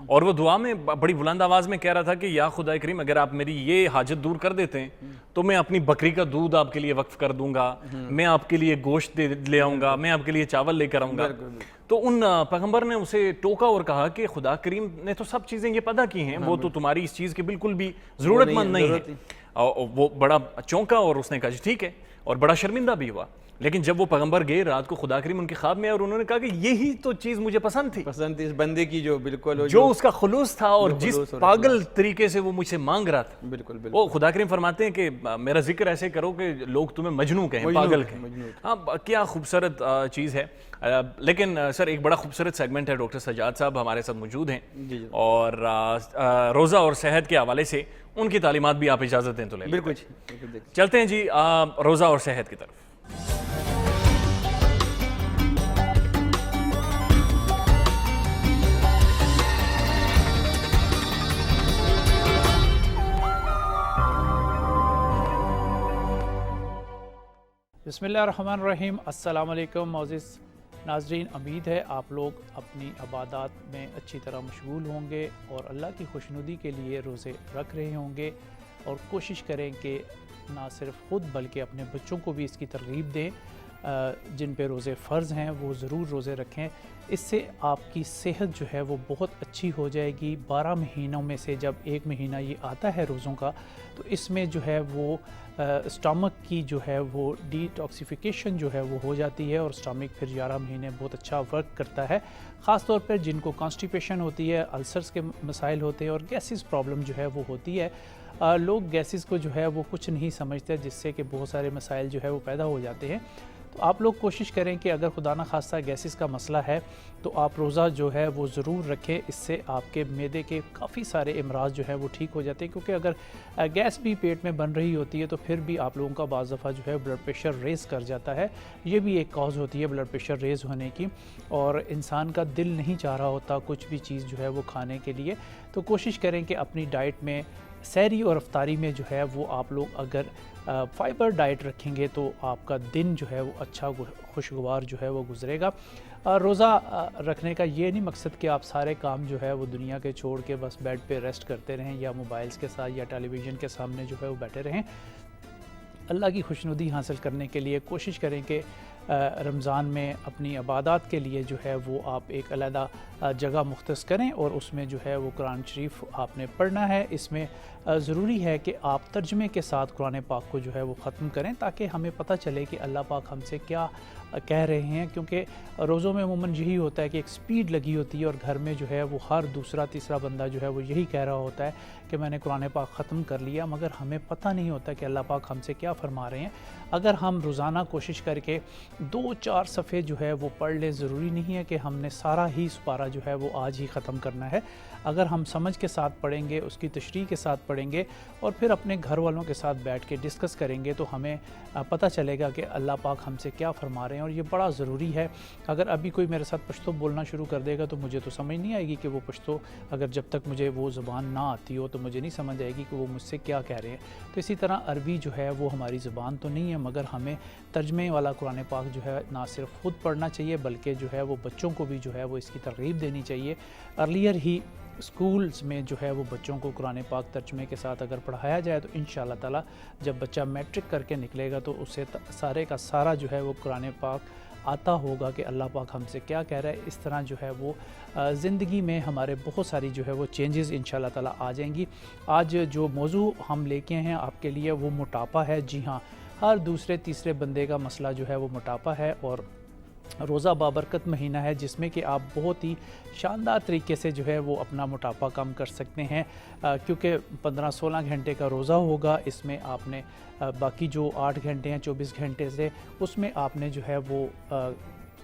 اور وہ دعا میں بڑی بلند آواز میں کہہ رہا تھا کہ یا خدا کریم اگر آپ میری یہ حاجت دور کر دیتے ہیں تو میں اپنی بکری کا دودھ آپ کے لیے وقف کر دوں گا, میں آپ کے لیے گوشت لے آؤں گا, میں آپ کے لیے چاول لے کر آؤں گا. تو ان پیغمبر نے اسے ٹوکا اور کہا کہ خدا کریم نے تو سب چیزیں یہ پیدا کی ہیں, وہ تو تمہاری اس چیز کی بالکل بھی ضرورت مند نہیں ہے. وہ بڑا چونکا اور اس نے کہا جی ٹھیک ہے, اور بڑا شرمندہ بھی ہوا. لیکن جب وہ پیغمبر گئے رات کو, خدا کریم ان کے خواب میں آئے اور انہوں نے کہا کہ یہی تو چیز مجھے پسند تھی اس بندے کی, جو بالکل جو اس کا خلوص تھا اور جس پاگل طریقے سے وہ مجھ سے مانگ رہا تھا. بالکل وہ خدا کریم فرماتے ہیں کہ میرا ذکر ایسے کرو کہ لوگ تمہیں مجنوں کہیں, پاگل کہیں. ہاں کیا خوبصورت چیز ہے. لیکن سر ایک بڑا خوبصورت سیگمنٹ ہے, ڈاکٹر سجاد صاحب ہمارے ساتھ موجود ہیں, اور روزہ اور صحت کے حوالے سے ان کی تعلیمات بھی آپ اجازت دیں تو لیں. بالکل. چلتے ہیں جی روزہ اور صحت کی طرف. بسم اللہ الرحمن الرحیم. السلام علیکم معزز ناظرین, امید ہے آپ لوگ اپنی عبادات میں اچھی طرح مشغول ہوں گے اور اللہ کی خوشنودی کے لیے روزے رکھ رہے ہوں گے, اور کوشش کریں کہ نہ صرف خود بلکہ اپنے بچوں کو بھی اس کی ترغیب دیں. جن پہ روزے فرض ہیں وہ ضرور روزے رکھیں. اس سے آپ کی صحت جو ہے وہ بہت اچھی ہو جائے گی. 12 مہینوں میں سے جب ایک مہینہ یہ آتا ہے روزوں کا, تو اس میں جو ہے وہ اسٹامک کی جو ہے وہ ڈی ٹاکسیفیکیشن جو ہے وہ ہو جاتی ہے, اور اسٹامک پھر 11 مہینے بہت اچھا ورک کرتا ہے. خاص طور پر جن کو کانسٹیپیشن ہوتی ہے, السرز کے مسائل ہوتے ہیں اور گیسز پرابلم جو ہے وہ ہوتی ہے. لوگ گیسز کو جو ہے وہ کچھ نہیں سمجھتے, جس سے کہ بہت سارے مسائل جو ہے وہ پیدا ہو جاتے ہیں. تو آپ لوگ کوشش کریں کہ اگر خدا نہ خواستہ گیسز کا مسئلہ ہے تو آپ روزہ جو ہے وہ ضرور رکھیں. اس سے آپ کے معدے کے کافی سارے امراض جو ہے وہ ٹھیک ہو جاتے ہیں, کیونکہ اگر گیس بھی پیٹ میں بن رہی ہوتی ہے تو پھر بھی آپ لوگوں کا بعض دفعہ جو ہے بلڈ پریشر ریز کر جاتا ہے. یہ بھی ایک کاز ہوتی ہے بلڈ پریشر ریز ہونے کی, اور انسان کا دل نہیں چاہ رہا ہوتا کچھ بھی چیز جو ہے وہ کھانے کے لیے. تو کوشش کریں کہ اپنی ڈائٹ میں سحری اور افطاری میں جو ہے وہ آپ لوگ اگر فائبر ڈائٹ رکھیں گے تو آپ کا دن جو ہے وہ اچھا خوشگوار جو ہے وہ گزرے گا. روزہ رکھنے کا یہ نہیں مقصد کہ آپ سارے کام جو ہے وہ دنیا کے چھوڑ کے بس بیڈ پہ ریسٹ کرتے رہیں یا موبائلز کے ساتھ یا ٹیلی ویژن کے سامنے جو ہے وہ بیٹھے رہیں. اللہ کی خوشنودی حاصل کرنے کے لیے کوشش کریں کہ رمضان میں اپنی عبادات کے لیے جو ہے وہ آپ ایک علیحدہ جگہ مختص کریں, اور اس میں جو ہے وہ قرآن شریف آپ نے پڑھنا ہے. اس میں ضروری ہے کہ آپ ترجمے کے ساتھ قرآن پاک کو جو ہے وہ ختم کریں, تاکہ ہمیں پتہ چلے کہ اللہ پاک ہم سے کیا کہہ رہے ہیں. کیونکہ روزوں میں عموماً یہی ہوتا ہے کہ ایک سپیڈ لگی ہوتی ہے, اور گھر میں جو ہے وہ ہر دوسرا تیسرا بندہ جو ہے وہ یہی کہہ رہا ہوتا ہے کہ میں نے قرآن پاک ختم کر لیا, مگر ہمیں پتہ نہیں ہوتا کہ اللہ پاک ہم سے کیا فرما رہے ہیں. اگر ہم روزانہ کوشش کر کے 2-4 صفحے جو ہے وہ پڑھ لیں, ضروری نہیں ہے کہ ہم نے سارا ہی سپارہ جو ہے وہ آج ہی ختم کرنا ہے. اگر ہم سمجھ کے ساتھ پڑھیں گے, اس کی تشریح کے ساتھ پڑھیں گے, اور پھر اپنے گھر والوں کے ساتھ بیٹھ کے ڈسکس کریں گے, تو ہمیں پتہ چلے گا کہ اللہ پاک ہم سے کیا فرما رہے ہیں. اور یہ بڑا ضروری ہے. اگر ابھی کوئی میرے ساتھ پشتو بولنا شروع کر دے گا تو مجھے تو سمجھ نہیں آئے گی کہ وہ پشتو, اگر جب تک مجھے وہ زبان نہ آتی ہو تو مجھے نہیں سمجھ آئے گی کہ وہ مجھ سے کیا کہہ رہے ہیں. تو اسی طرح عربی جو ہے وہ ہماری زبان تو نہیں ہے, مگر ہمیں ترجمے والا قرآن پاک جو ہے نہ صرف خود پڑھنا چاہیے بلکہ جو ہے وہ بچوں کو بھی جو ہے وہ اس کی ترغیب دینی چاہیے. ارلیئر ہی اسکولز میں جو ہے وہ بچوں کو قرآن پاک ترجمے کے ساتھ اگر پڑھایا جائے تو انشاءاللہ تعالی جب بچہ میٹرک کر کے نکلے گا تو اسے سارے کا سارا جو ہے وہ قرآن پاک آتا ہوگا کہ اللہ پاک ہم سے کیا کہہ رہا ہے. اس طرح جو ہے وہ زندگی میں ہمارے بہت ساری جو ہے وہ چینجز انشاءاللہ تعالی آ جائیں گی. آج جو موضوع ہم لے کے ہیں آپ کے لیے وہ موٹاپا ہے. جی ہاں, ہر دوسرے تیسرے بندے کا مسئلہ جو ہے وہ موٹاپا ہے, اور روزہ بابرکت مہینہ ہے جس میں کہ آپ بہت ہی شاندار طریقے سے جو ہے وہ اپنا موٹاپا کم کر سکتے ہیں. کیونکہ 15-16 گھنٹے کا روزہ ہوگا, اس میں آپ نے باقی جو 8 گھنٹے ہیں 24 گھنٹے سے اس میں آپ نے جو ہے وہ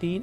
3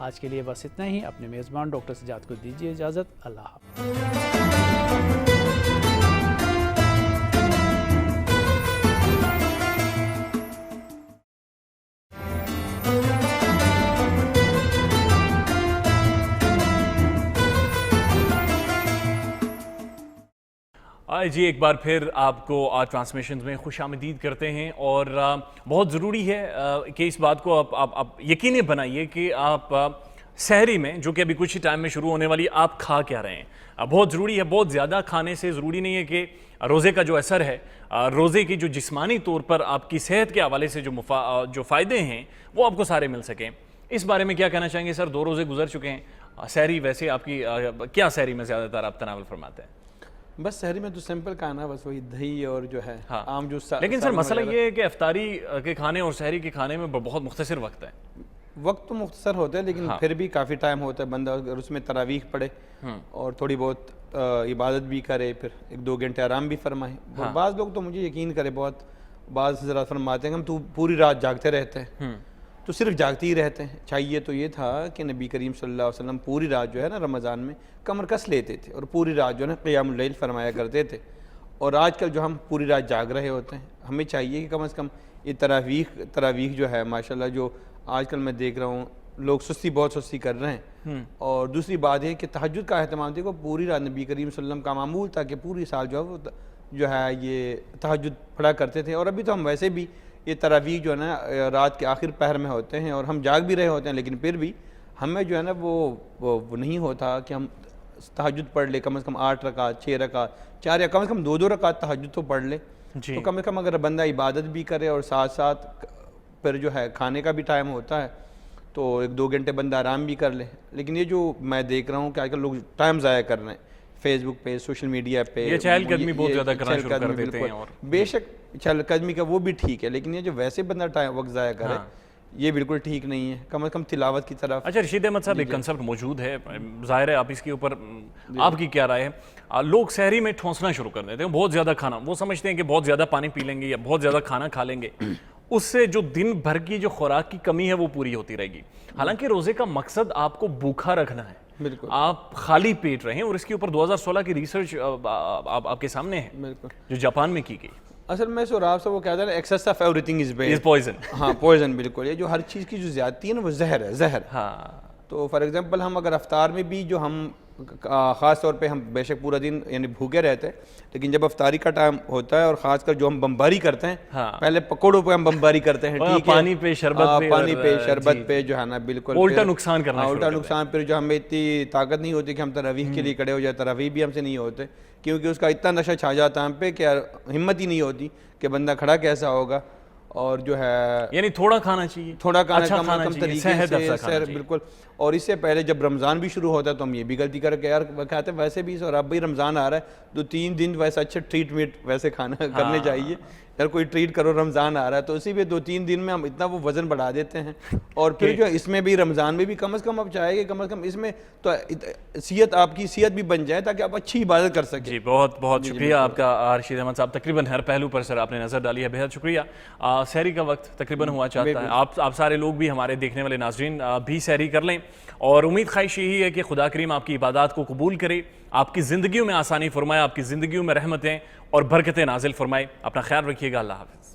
آج کے لیے بس اتنا ہی. اپنے میزبان ڈاکٹر سجاد کو دیجیے اجازت. اللہ حافظ. جی ایک بار پھر آپ کو آج ٹرانسمیشنز میں خوش آمدید کرتے ہیں، اور بہت ضروری ہے کہ اس بات کو آپ یقینی بنائیے کہ آپ سحری میں، جو کہ ابھی کچھ ہی ٹائم میں شروع ہونے والی، آپ کھا کیا رہے ہیں. بہت ضروری ہے. بہت زیادہ کھانے سے ضروری نہیں ہے کہ روزے کا جو اثر ہے، روزے کی جو جسمانی طور پر آپ کی صحت کے حوالے سے جو فائدے ہیں وہ آپ کو سارے مل سکیں. اس بارے میں کیا کہنا چاہیں گے سر؟ 2 روزے گزر چکے ہیں. سحری ویسے آپ کی کیا سحری میں زیادہ تر آپ تناول فرماتے ہیں؟ بس سحری میں تو سمپل کھانا، بس وہی دہی اور جو ہے عام جو لیکن سر مسئلہ یہ ہے کہ افطاری کے کھانے اور سحری کے کھانے میں بہت مختصر وقت ہے. وقت تو مختصر ہوتا ہے، لیکن پھر بھی کافی ٹائم ہوتا ہے. بندہ اگر اس میں تراویح پڑھے اور تھوڑی بہت عبادت بھی کرے، پھر 1-2 گھنٹے آرام بھی فرمائے. بعض لوگ تو مجھے یقین کرے، بہت بعض حضرات فرماتے ہیں ہم تو پوری رات جاگتے رہتے ہیں. تو صرف جاگتے ہی رہتے ہیں. چاہیے تو یہ تھا کہ نبی کریم صلی اللہ علیہ وسلم پوری رات جو ہے نا رمضان میں کمر کس لیتے تھے، اور پوری رات جو ہے نا قیام اللیل فرمایا کرتے تھے. اور آج کل جو ہم پوری رات جاگ رہے ہوتے ہیں، ہمیں چاہیے کہ کم از کم یہ تراویح جو ہے ماشاءاللہ، جو آج کل میں دیکھ رہا ہوں لوگ بہت سستی کر رہے ہیں. اور دوسری بات یہ کہ تہجد کا اہتمام دیکھو، پوری رات نبی کریم صلی اللہ علیہ وسلم کا معمول تھا کہ پوری سال جو ہے یہ تہجد پڑھا کرتے تھے. اور ابھی تو ہم ویسے بھی یہ تراویح جو ہے نا رات کے آخر پہر میں ہوتے ہیں، اور ہم جاگ بھی رہے ہوتے ہیں، لیکن پھر بھی ہمیں جو ہے نا وہ نہیں ہوتا کہ ہم تہجد پڑھ لیں. کم از کم 8 رکعت 6 رکعت 4 یا کم از کم 2 رکعت تہجد تو پڑھ لے. تو کم از کم اگر بندہ عبادت بھی کرے اور ساتھ ساتھ پھر جو ہے کھانے کا بھی ٹائم ہوتا ہے، تو 1-2 گھنٹے بندہ آرام بھی کر لے. لیکن یہ جو میں دیکھ رہا ہوں کہ آج کل لوگ ٹائم ضائع کر رہے ہیں فیس بک پہ، سوشل میڈیا پہ، یہ چہل قدمی بہت زیادہ کرنا شروع کر دیتے ہیں. اور بے شک چہل قدمی کا وہ بھی ٹھیک ہے، لیکن یہ جو ویسے بندہ وقت ضائع کرے یہ بالکل ٹھیک نہیں ہے. کم از کم تلاوت کی طرف. اچھا رشید احمد صاحب، ایک کنسپٹ موجود ہے، ظاہر ہے آپ اس کے اوپر آپ کی کیا رائے ہے؟ لوگ سحری میں ٹھونسنا شروع کر دیتے ہیں بہت زیادہ کھانا. وہ سمجھتے ہیں کہ بہت زیادہ پانی پی لیں گے یا بہت زیادہ کھانا کھا لیں گے، اس سے جو دن بھر کی جو خوراک کی کمی ہے وہ پوری ہوتی رہے گی. حالانکہ روزے کا مقصد آپ کو بھوکھا رکھنا ہے، بالکل آپ خالی پیٹ رہیں. اور اس کے اوپر 2016 کی ریسرچ آپ کے سامنے ہے، بالکل جو جاپان میں کی گئی. اصل میں سوراب سے وہ کہتا ہے نا access of every thing is bad, poison. ہاں پوائزن بالکل. یہ جو ہر چیز کی جو زیادتی ہے نا وہ زہر ہے، زہر. ہاں تو فار ایگزامپل ہم اگر افطار میں بھی جو ہم خاص طور پہ ہم بے شک پورا دن یعنی بھوکے رہتے ہیں، لیکن جب افطاری کا ٹائم ہوتا ہے اور خاص کر جو ہم بمباری کرتے ہیں، پہلے پکوڑوں پہ ہم بمباری کرتے ہیں، ٹھیک ہے، پانی پہ شربت پہ جو ہے نا بالکل الٹا نقصان کرنا، الٹا نقصان. پھر جو ہمیں اتنی طاقت نہیں ہوتی کہ ہم تراویح کے لیے کھڑے ہو جائے، تراویح بھی ہم سے نہیں ہوتے کیونکہ اس کا اتنا نشہ چھا جاتا ہے ہم پہ کہ ہمت ہی نہیں ہوتی کہ بندہ کھڑا کیسا ہوگا. اور جو ہے یعنی تھوڑا کھانا چاہیے، تھوڑا کھانا اچھا کم از کم طریقے سے بالکل. اور اس سے پہلے جب رمضان بھی شروع ہوتا ہے تو ہم یہ بھی غلطی کر کے یار کہتے ہیں ویسے بھی اور اب بھی رمضان آ رہا ہے تو 3 دن ویسے اچھے ٹریٹمنٹ ویسے کھانا کرنے چاہیے. یار کوئی ٹریٹ کرو، رمضان آ رہا ہے تو اسی پہ 2-3 دن میں ہم اتنا وہ وزن بڑھا دیتے ہیں. اور پھر جو اس میں بھی رمضان میں بھی کم از کم اب چاہے کہ کم از کم اس میں تو صحت آپ کی صحت بھی بن جائے تاکہ آپ اچھی عبادت کر سکیں. جی بہت بہت شکریہ آپ کا رشید احمد صاحب. تقریباً ہر پہلو پر سر آپ نے نظر ڈالی ہے، بہت شکریہ. سحری کا وقت تقریباً ہوا چاہتا ہے، آپ سارے لوگ بھی، ہمارے دیکھنے والے ناظرین بھی سحری کر لیں. اور امید خواہش یہی ہے کہ خدا کریم آپ کی عبادات کو قبول کرے، آپ کی زندگیوں میں آسانی فرمائے، آپ کی زندگیوں میں رحمتیں اور برکتیں نازل فرمائے. اپنا خیال رکھیے گا. اللہ حافظ.